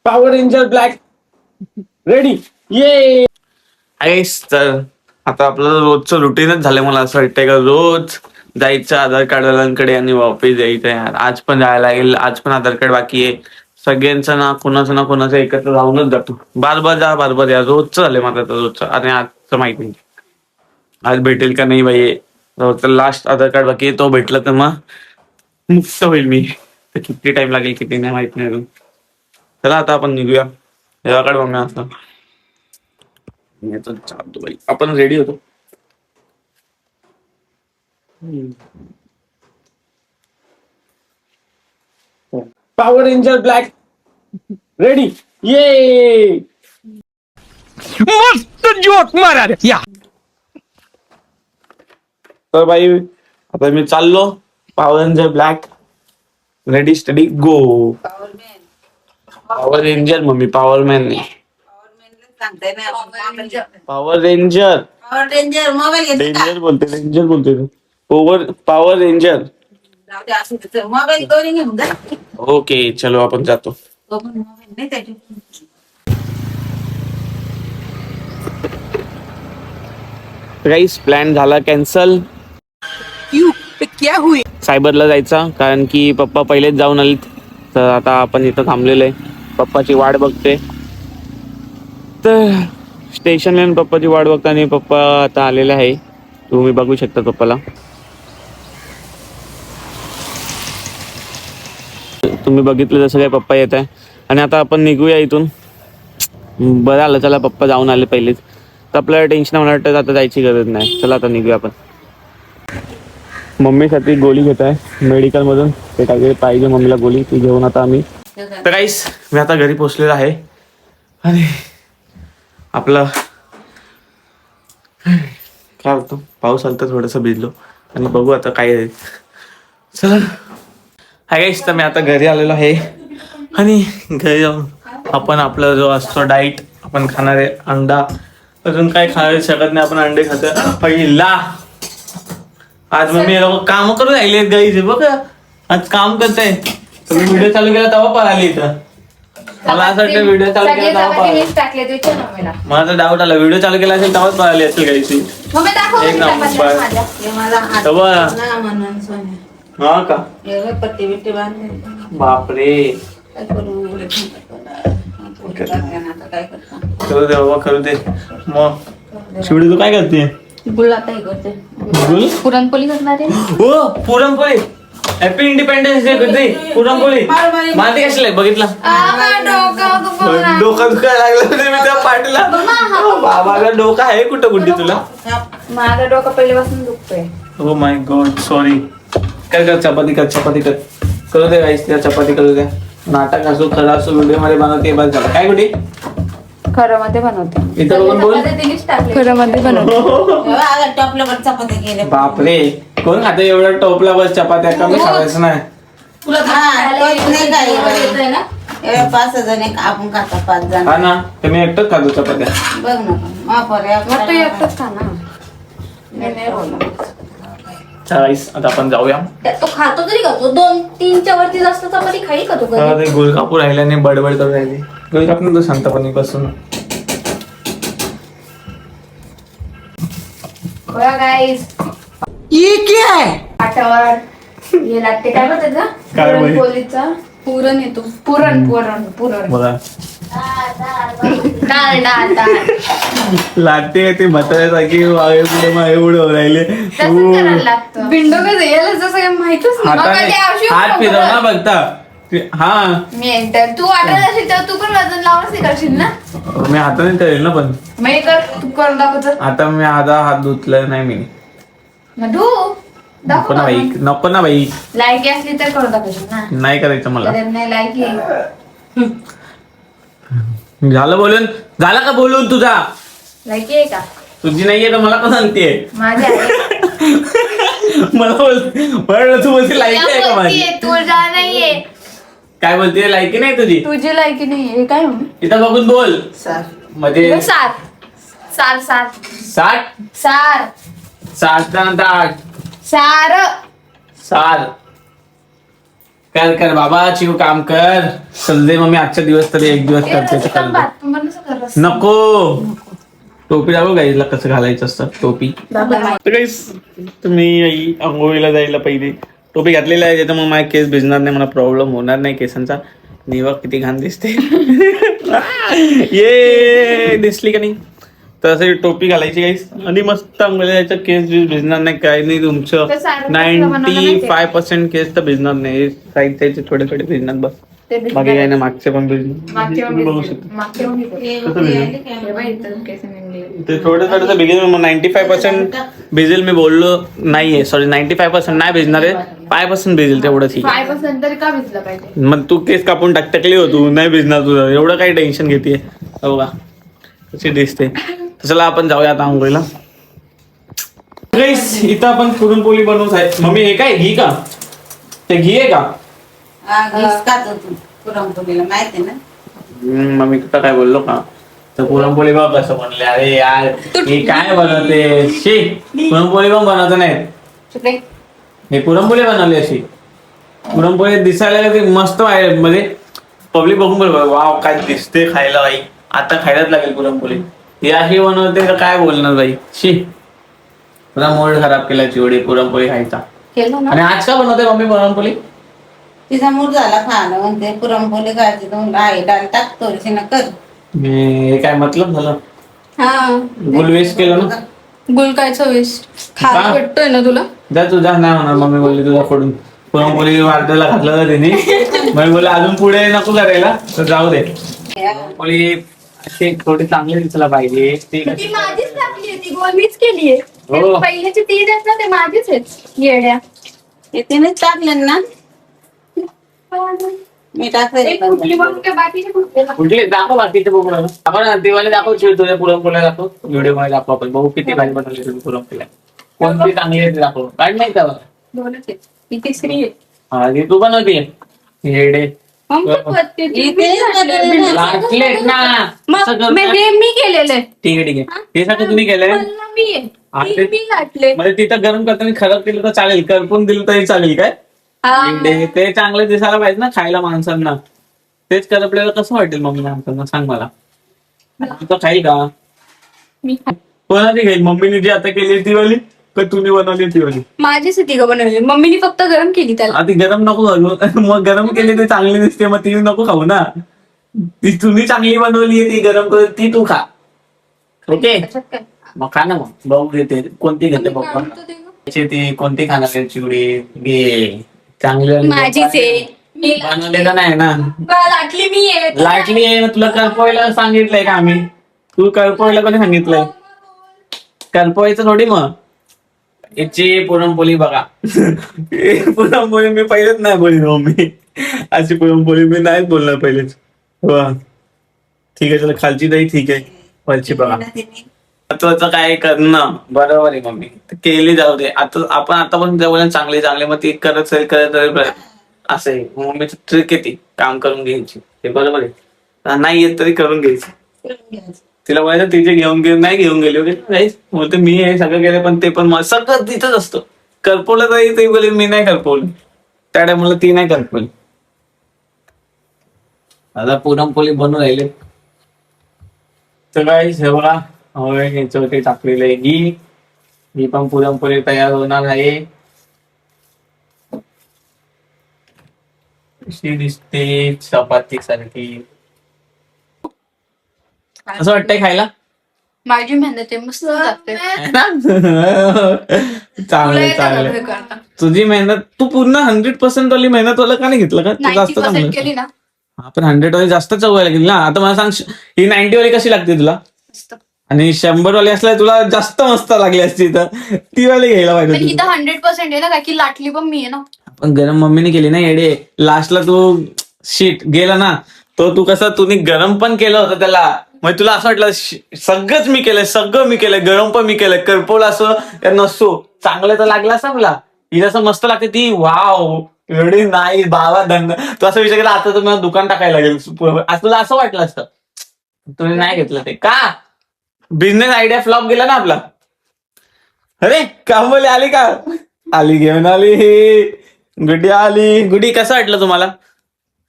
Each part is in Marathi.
पॉवर रेंजर ब्लॅक रेडी ये. तर आता आपलं रोजचं रुटीनच झालं. मला असं वाटतंय का रोज जायचं आधार कार्डवाल्यांकडे आणि वापस यायचं. यार आज पण जायला लागेल. आज पण आधार कार्ड बाकी आहे सगळ्यांचं ना कोणाचं एकत्र जाऊनच जातो. बार या रोजचं झालंय माझं तर रोजचं. आणि आजचं माहिती नाही आज भेटेल का नाही बाई. लास्ट आधार कार्ड बाकी आहे, तो भेटला तर मग मुक्त होईल मी. तर किती टाइम लागेल किती नाही माहित नाही अजून. चला आता आपण निघूया. याकडे मम्मी आता चालतो बाई. आपण रेडी होतो. पॉवर रेंजर ब्लॅक रेडी ये. मस्त जोक मारा रे या. तर बाई आता मी चाललो. Power ranger black ready steady go. Power ranger mummy power man नाही. पॉवर रेंजर मोबाईल रेंजर बोलते पॉवर रेंजर. मोबाईल दोन्ही घेऊन जा. ओके चलो आपण जातो. तो पण मोबाईल नाही त्याची. गाईस प्लॅन झाला कॅन्सल. क्या हुई सायबरला जायचा कारण की पप्पा पहिलेच जाऊन आले. तर आता आपण इथं थांबलेलो आहे. पप्पाची वाट बघते. तर स्टेशनला पप्पाची वाट बघता आणि पप्पा आता आलेले आहे. तुम्ही बघू शकता पप्पाला. तुम्ही बघितलं जसं काय पप्पा येत आहे. आणि आता आपण निघूया इथून. बरं आलं चला पप्पा जाऊन आले पहिलेच. तर आपल्याला टेन्शन मला वाटतं आता जायची गरज नाही. चला आता निघूया आपण. मम्मीसाठी गोळी घेत आहे मेडिकलमधून. ते काय पाहिजे मम्मीला गोळी ती घेऊन आता आम्ही. तर गाईस मी आता घरी पोहोचलेलो आहे. आणि आपलं काय होतं पाऊस आला तर थोडंसं भिजलो. आणि बघू आता काय आहे. चला हाय गाईस तर मी आता घरी आलेलो आहे. आणि घरी जाऊन आपण आपला जो असतो डाईट आपण खाणार आहे. अंडा अजून काय खाऊ शकत नाही आपण. अंडे खातो पहिला. आज मम्मी लोक काम करून राहिले गाईज. बघ आज काम करताय. तुम्ही व्हिडिओ चालू केला तेव्हा पळाली इथं. मला असं वाटतं व्हिडिओ चालू केला तेव्हा पळाली. माझा डाऊट आला व्हिडिओ चालू केला असेल तेव्हाच पळाली असेल गाईची. एक नंबर. हा का पट्टी बिट्टी बांधली. बापरे. काय करू काय करता. करू दे बाबा करू दे. मग शिवडी तू काय करते. गुळात हे करते. गुळ पुरणपोळी करणार आहे. हो पुरणपोळी. हॅपी इंडिपेंडन्स डे करते पुरणपोळी. माहिती कशाला बघितला डोकं दुखायला लागलं मी त्या पाठीला. बाबाला डोकं आहे कुठं गुड्डी तुला. माझं डोकं पहिल्यापासून दुखतोय. हो माय गॉड सॉरी. कर चपाती कर करू दे गाईस. त्या चपाती करू द्या. नाटक असो खरं असो व्हिडिओ मध्ये बनवते बस झालं. काय कुठे खरं मध्ये बनवते. इथं बघून बोल. खरं मध्ये बनवते. टॉपला पण चपाती केले. बापरे कोण खाते एवढं टोपला बस चपात्या. कमी खायचं नाही. तुला ना 5 जण आपण खाता 5 जण. हा ना तर मी एकटंच खातो चपात्या. बघ ना एकटंच खा ना. गाईस आता आपण जाऊया. तो खातो तरी का तो 2-3च्या वरती जास्त चपाती खाई का तो कधी? ते गोलकापूर राहिल्याने बडबड करून राहिली. गोलकापूर तो शांतपणे बसून. बघा गाईस ये क्या है पाटावर हे लागते काय म्हणतात ना काय बोलली? पुरणपोळीचा पुरण येतो. पुरण बघा डाळ डाळ डाळ लागते ते म्हाताऱ्यासारखी वागे पुढे मागे पुढे राहिले. तसंच करायला लागतं. बिंडो कसं यायला जसं काही माहितच नाही. हाताने हात फिरव ना बघता. हा मी एकदा तू वाटत असेल तर तू पण वजन लावूनच हे करशील ना. मी हाताने करेल ना पण. मग हे कर तू करून दाखवतो. आता मी आधा हात धुतला नाही मी. मग तू नको ना बाई नको ना बाई. लायकी असली तर करून दाखवशील ना. नाही करायचं मला. तर नाही लायकी झालं बोलून. झाला का बोलून तुझा. लायकी आहे का तुझी नाहीये तर मला पण सांगते. माझी आहे. मला बोल तू बोलते लायकी आहे का माझी. तुझा नाहीये. काय बोलते लायकी नाही तुझी. तुझी लायकी नाही हे काय म्हणून. इथं बघून बोल. मध्ये सार सार सार 60 सार 60 सार साल कर कर बाबा चिव काम कर. संजय मम्मी आजचा दिवस तरी एक दिवस करते तर कर दे. नको टोपी दाखव गाईला कसं घालायचं असतं टोपी. तर गाईस तुम्ही आई आंघोळीला जायला पहिले टोपी घातलेली आहे त्याच्यामुळे माझे केस भिजणार नाही मला प्रॉब्लेम होणार नाही केसांचा. निवा किती घाण दिसते ये दिसली का नाही. तर असं टोपी घालायची गाईस आणि मस्त आंघोळीला जायचं केस भिजणार नाही काय नाही तुमचं 95% केस तर भिजणार नाही साईड त्याचे थोडे थोडे भिजणार बस बाकी काय ना मागचे पण भिजणार बघू शकतो ते थोडं थोडंसं भिजेल मग 95% भिजेल मी बोललो नाहीये सॉरी 95% नाही भिजणार आहे 5% भिजेल तेवढं ठीक आहे. 5% तरी का भिजलं पाहिजे. मग तू केस कापून टाकली हो तू नाही भिजणार तुझं एवढं काही टेन्शन घेते बघा कशी दिसते. चला आपण जाऊया आता आंघोळीला. इथं आपण पुरणपोळी बनवत आहे मम्मी हे काय घी का ते घी आहे का पुरणपोळीला माहिती ना. मम्मी तुला काय बोललो का तर पुरणपोळी बघ कसं बनले अरे यार हे काय बनवते शी पुरणपोळी पण बनवत नाही हे पुरणपोळी बनवली अशी पुरणपोळी दिसायला ते मस्त आहे मध्ये पब्लिक बघून बोल वाव काय दिसते खायला बाई आता खायलाच लागेल पुरणपोळी हे अशी बनवते तर काय बोलणार बाई शी पुरा मूड खराब केला चिवडी पुरणपोळी खायचा. आणि आज का बनवते मम्मी पुरणपोळी तिचा मूड झाला खाणं म्हणते पुरणपोळी खायची दोन आई डाल टाकतो ना कर. हे काय मतलब झालं हा गुल वेस्ट केलं ना. गुल काय वेस्ट खायला का? भेटतोय ना तुला. जा तुझा नाही होणार मम्मी बोलली तुझा फोडून पुरणपोळी वाटायला घातलं ना त्यांनी मम्मी बोलले अजून पुढे नको करायला तर जाऊ दे पुरणपोळी अशी थोडी चांगली दिसायला पाहिजे ती माझीच टाकली ती गोल मीच केलीये. हो. पहिल्याची तीन आहेत ना ते माझीच आहेत येड्या. हे तिनेच टाकले ना मी टाकले. एक कुठली म्हणून काय बाकीचे कुठले ना. कुठले दाखव बाकीचे बघू आपण दिवाळी दाखव चिड तुझ्या पुरणपोळ्या दाखव व्हिडिओ मध्ये दाखव आपण बघू किती भाजी बनवली तुम्ही पुरणपोळ्या कोणती चांगली आहे ते दाखव काय नाही का दोनच आहेत. ही तिसरी आहे. हा ती तू बनवते हेडे मग पत्ते ती इथे मी घातले. लाटलेत ना असं मग करतात. हे मी केलेलं आहे. ठीक आहे ठीक आहे हे सगळं तुम्ही केलंय बनलं मी आहे. हा, ती ते- मी घातले. म्हणजे तिथं गरम करताना खराब केलं तर चालेल करपून दिलं तरी चालेल काय हा. हेडे ते चांगलं दिसायला पाहिजे ना खायला माणसांना तेच करपलेलं कसं वाटेल मम्मी माणसांना सांग मला तुझं खाईल का मी कोणाची खाईल मम्मीने जी आता केली ती वाली का तुम्ही बनवली ती वाली माझीच ती का बनवली मम्मीने फक्त गरम केली त्याला. ती गरम नको घालू मग गरम केली ती चांगली दिसते मग ती नको खाऊ ना ती तुम्ही चांगली बनवली ती गरम करून ती तू खा ओके त्याच्यात काय? मग खा ना मग बघू घेते कोणती घेते पप्पा आणतो ते गं. ती कोणती खाणार आहे चिवडी घे चांगली माझीच आहे. मी बनवलेलं नाही ना लाटली मी आहे. लाटली आहे तुला करपोयला सांगितलंय का आम्ही तू करपोयला कोणी सांगितलंय करपोयचं थोडी मग याची पुरणपोळी बघा पुरणपोळी मी पहिलेच नाही बोलली मम्मी अशी पुरणपोळी मी नाहीच बोलणार पहिलेच वा ठीक आहे चला खालची दही ठीक आहे वरची बघा महत्वाचं काय करणं बरोबर आहे मम्मी केली जाऊ दे आता आपण आता पण जवळ चांगली चांगली मग ती करत राहील असं आहे मम्मीची ट्रिक आहे ती काम करून घ्यायची ते बरोबर आहे नाही येत तरी करून घ्यायची तिला बोलायचं तिचे नाही घेऊन गेली ओके बोलते मी हे सगळं केलं पण ते पण सगळं तिथंच असतं करपवलं तरी ते बोले मी नाही करपवलं त्या टायमाला ती नाही करपवली आता पुरणपोळी बनवून राहिले तर काय हे बघा याच्यावरती टाकलेलं आहे घी ही पण पुरणपोळी तयार होणार आहे कशी दिसते चपाती सारखी असं वाटतंय खायला माझी मेहनत आहे मस्त जाते. चांगले चांगले तुझी मेहनत तू पूर्ण 100% वाली मेहनत वाला का नाही घेतलं का तू जास्त 90% चांगलं केली ना आपण 100 वाली जास्त चव लागेल ना आता मला सांग ही 90 वाली कशी लागते तुला मस्त. आणि 100 वाली असल्या तुला जास्त मस्त लागली असती तर ती वाली घ्यायला पण पाहिजे ही तर 100% आहे ना का की लाटली पण मी आहे ना. पण गरम मम्मीने केली ना येडे लास्टला तू शीट गेला ना तो तू कसं तुम्ही गरम पण केलं होतं त्याला मग तुला असं वाटलं सगळं मी केलंय गरम पण मी केलंय करपोळ असो या नसो चांगलं तर लागलं असं मला ही जसं मस्त लागते ती वाव एवढी नाही बाबा धंदा तू असं विचार केला आता तर मला दुकान टाकायला लागेल आज तुला असं वाटलं असतं तुम्ही नाही घेतलं ते का बिझनेस आयडिया फ्लॉप गेला ना आपला अरे कामवाली आली का आली घेऊन आली गुड्डी आली. गुड्डी कसं वाटलं तुम्हाला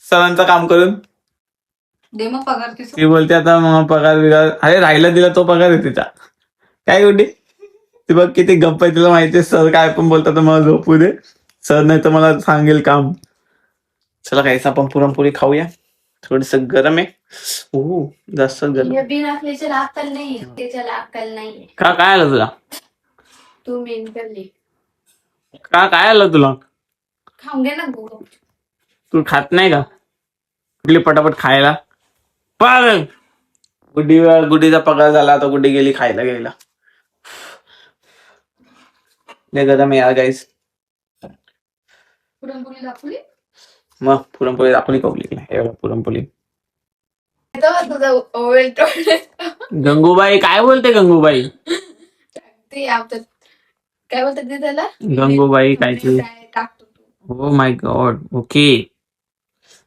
सरांचं काम करून? दे मग पगार तिचा. ती बोलते आता मग पगार बिगार. अरे राहिला दिला तो पगार आहे तिचा. काय गुड्डी ती बघ किती गप्प आहे. तिला माहितीये सर काय पण बोलतात तर मला झोपू दे. सर नाही तर मला सांगेल काम. चला काहीच आपण पुरणपोळी खाऊया. थोडस गरम आहे. हो जास्त गरम. हे बिन असल्याच्याला अक्कल नाही, त्याच्याला अक्कल नाही. का काय आलं तुला? तू मेन करली. काय आलं तुला? खाऊन घे ना गो. तू खात नाही का? कुठली पटापट खायला पागल. गुड्डीचा पगार झाला आता गुड्डी गेली खायला घ्यायला. लय गरम आहे यार गाईस. पुरणपोळी दाखवली मग पुरणपोळी दाखवली कवली. हे बघा पुरणपोळी. तुझा ओवेल गंगूबाई काय बोलते गंगूबाई? ते आपलं काय बोलतात ते त्याला? गंगूबाई काय ते? टाकतो तू. Oh my God. ओके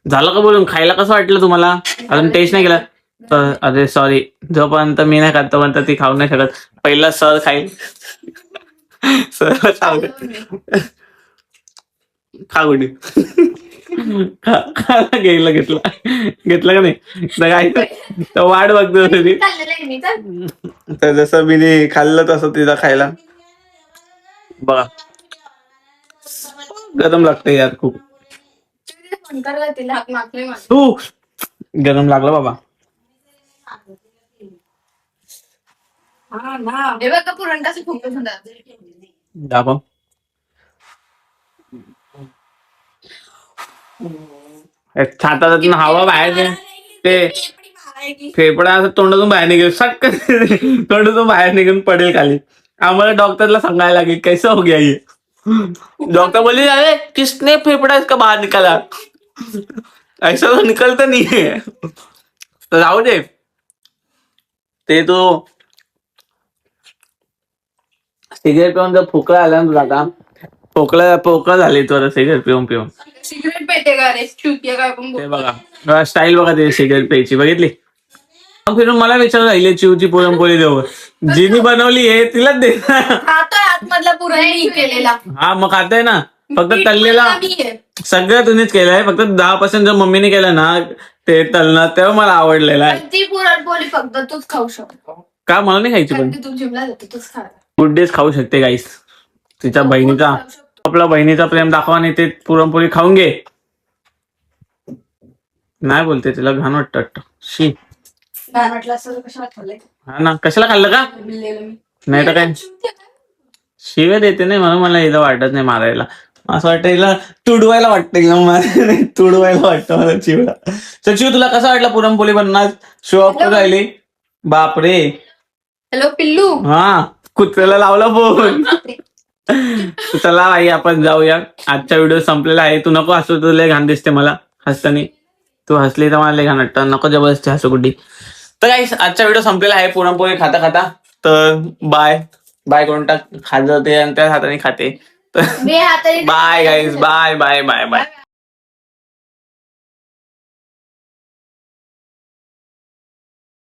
झालं का बोलून? खायला कसं वाटलं तुम्हाला? अजून टेस्ट नाही केला तर अरे सॉरी. जोपर्यंत मी नाही खात तोपर्यंत ती खाऊ नाही शकत. पहिला सर खाईल. सर खाऊ खा गुडी. घ्यायला घेतला का नाही तर वाट बघतो तरी. चाललेलं आहे मी चल. तर जसं मी खाल्लं तसं तिला खायला बघा. गरम लागतं यार खूप. फोन करला तिला हात मागले मला. तू गरम लागलं बाबा. हा ना हे बघ पुरण कसं खूप सुंदर. दाबा. छातातून हवा बाहेर ते फेफडा असं तोंडातून बाहेर निघेल. सटकन तोंडातून बाहेर निघून पडेल खाली. आम्हाला डॉक्टरला सांगायला लागेल कैसा हो गया ये. डॉक्टर बोले अरे किसने फेफड़ा इसका बाहर निकाला. ऐसा तो निकलता नहीं है. तर जाऊ दे ते तो सिगरेट पिऊन जर खोकला आला ना तुला आता पोकळा झाली तो सिगरेट पिऊन. सिगरेट पेटे का रे चुकिया काय पण ते बघा स्टाईल बघा ते सिगरेट प्यायची बघितली. मग फिरून मला विचारून राहिले चिवची पुरणपोळी देऊ. जिनी बनवली आहे तिलाच दे. खातोय आतमधला पुरण मी केलेला. हा मग खाताय ना. फक्त तळलेला मी आहे. सगळं तुम्हीच केलंय. फक्त 10% जर मम्मीने केलं ना ते तळणं तेव्हा मला आवडलेलं आहे. ती पुरणपोळी फक्त तूच खाऊ शकतो. का मला नाही खायची पण. कारण की तू जिमला जाते तूच खा. गुड डेज खाऊ शकते गाईस. तिच्या बहिणीचा आपला बहिणीचा प्रेम दाखवा आणि ते पुरणपोळी खाऊन घे. नाही बोलते तिला घाण वाटतं. शी काय म्हटलं असं कशाला खाल्लंय? हा ना कशाला खाल्लं का? बिल्लेलं मी. नाही तर काय शिव्या देते नाही म्हणून मला हिला वाटत नाही मारायला. असं वाटतं हिला तुडवायला वाटतं. हिला तुडवायला वाटतं मला चिवडा. सचिव तुला कसं वाटलं पुरणपोळी बनणार? शो ऑफ राहिली बापरे. हॅलो पिल्लू. हा कुत्र्याला लावला फोन. चला आई आपण जाऊया. आजचा व्हिडिओ संपलेला आहे. तू नको हसू तुला घाण दिसते मला हसताना. तू हसली तर मला घाण वाटतं. नको जबरदस्ती हसू गुड्डी. तर काही आजचा व्हिडिओ संपलेला आहे पुरणपोळी खाता खाता. तर बाय करून टाक. खात जाते आणि त्या हाताने खाते. तर बाय गाईज बाय.